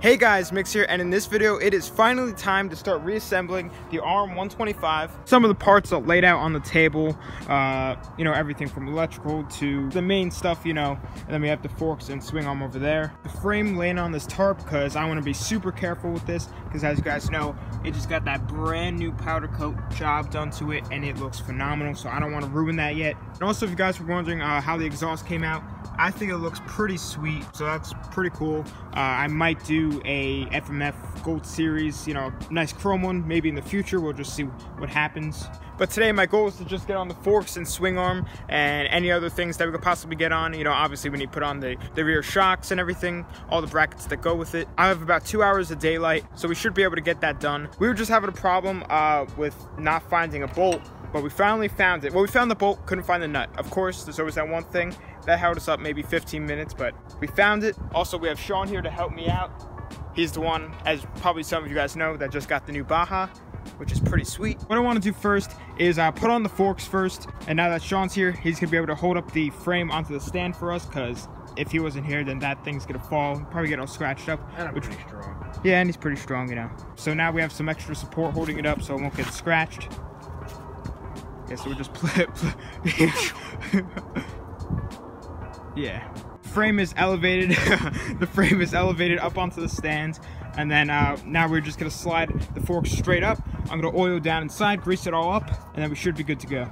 Hey guys, Mix here, and in this video it is finally time to start reassembling the RM125. Some of the parts are laid out on the table, everything from electrical to the main stuff, and then we have the forks and swing arm over there. The frame laying on this tarp because I want to be super careful with this because, as you guys know, it just got that brand new powder coat job done to it and it looks phenomenal, so I don't want to ruin that yet. And also, if you guys were wondering how the exhaust came out, I think it looks pretty sweet, so that's pretty cool. I might do a FMF Gold Series, nice chrome one, maybe in the future. We'll just see what happens. But today my goal is to just get on the forks and swing arm and any other things that we could possibly get on. Obviously we need to put on the rear shocks and everything, all the brackets that go with it. I have about 2 hours of daylight, so we should be able to get that done. We were just having a problem with not finding a bolt, but we finally found it. Well, we found the bolt, couldn't find the nut. Of course, there's always that one thing. That held us up maybe 15 minutes, but we found it. Also, we have Sean here to help me out. He's the one, as probably some of you guys know, that just got the new Baja, which is pretty sweet. What I want to do first is put on the forks first, and now that Sean's here, he's gonna be able to hold up the frame onto the stand for us, because if he wasn't here, then that thing's gonna fall, probably get all scratched up. And I'm pretty strong. Yeah, and he's pretty strong, So now we have some extra support holding it up so it won't get scratched. Yeah, so we'll just Yeah, frame is elevated. The frame is elevated up onto the stand, and then now we're just gonna slide the forks straight up. I'm gonna oil down inside, grease it all up, and then we should be good to go.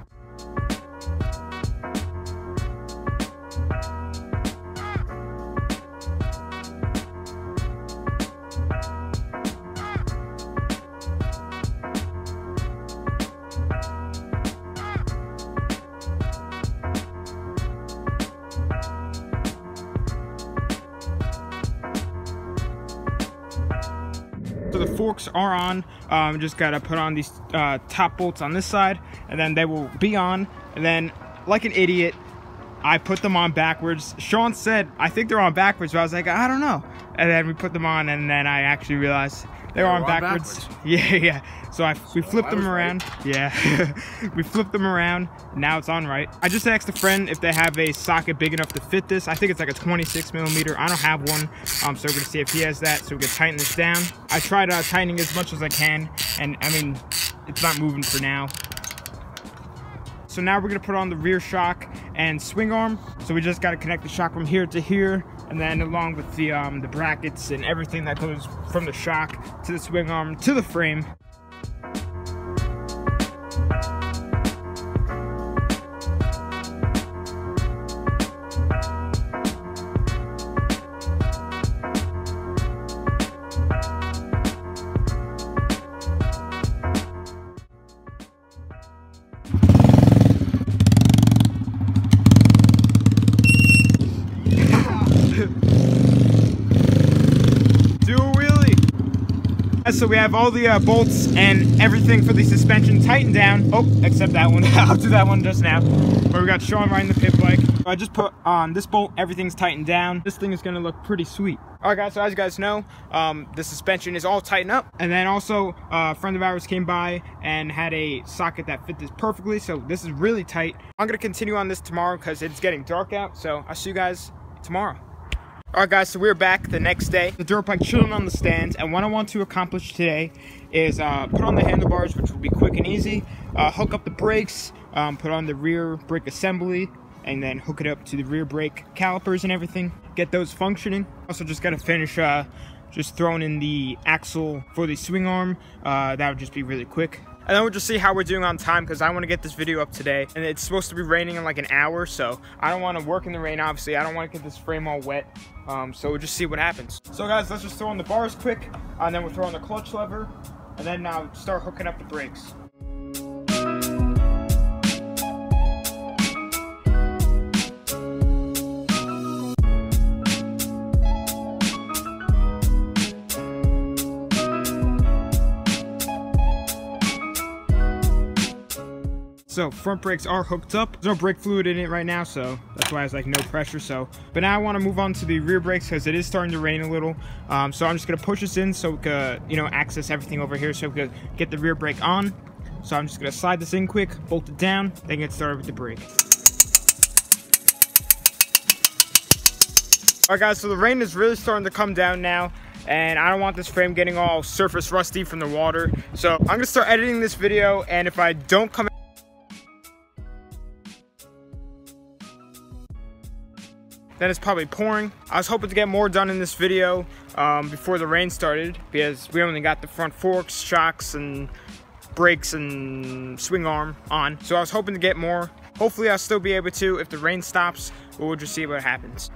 So the forks are on. Just gotta put on these top bolts on this side, and then they will be on. And then, like an idiot, I put them on backwards. Sean said, I think they're on backwards, but I was like, I don't know. And then we put them on, and then I actually realized they were on backwards. Yeah. So we flipped them around. Right. Yeah, we flipped them around. Now it's on right. I just asked a friend if they have a socket big enough to fit this. I think it's like a 26mm. I don't have one, so we're gonna see if he has that, so we can tighten this down. I tried tightening as much as I can, and I mean, it's not moving for now. So now we're gonna put on the rear shock and swing arm. So we just gotta connect the shock from here to here, and then along with the brackets and everything that goes from the shock to the swing arm to the frame. So we have all the bolts and everything for the suspension tightened down. Oh, except that one. I'll do that one just now. But we got Sean riding the pit bike. So I just put on this bolt, everything's tightened down. This thing is gonna look pretty sweet. All right guys, so as you guys know, the suspension is all tightened up. And then also, a friend of ours came by and had a socket that fit this perfectly. So this is really tight. I'm gonna continue on this tomorrow because it's getting dark out. So I'll see you guys tomorrow. Alright guys, so we're back the next day. The dirt bike chilling on the stands, and what I want to accomplish today is put on the handlebars, which will be quick and easy, hook up the brakes, put on the rear brake assembly, and then hook it up to the rear brake calipers and everything, get those functioning. Also just gotta finish just throwing in the axle for the swing arm. That would just be really quick. And then we'll just see how we're doing on time, because I want to get this video up today. And it's supposed to be raining in like an hour, so I don't want to work in the rain, obviously. I don't want to get this frame all wet. So we'll just see what happens. So guys, let's just throw on the bars quick, and then we'll throw on the clutch lever, and then now start hooking up the brakes. So front brakes are hooked up. There's no brake fluid in it right now, so that's why it's like no pressure. But now I want to move on to the rear brakes because it is starting to rain a little. So I'm just gonna push this in so we can, access everything over here, so we can get the rear brake on. So I'm just gonna slide this in quick, bolt it down, then get started with the brake. Alright guys, so the rain is really starting to come down now, and I don't want this frame getting all surface rusty from the water. So I'm gonna start editing this video, and if I don't come then it's probably pouring. I was hoping to get more done in this video before the rain started, because we only got the front forks, shocks, and brakes and swing arm on. So I was hoping to get more. Hopefully I'll still be able to if the rain stops, but we'll just see what happens.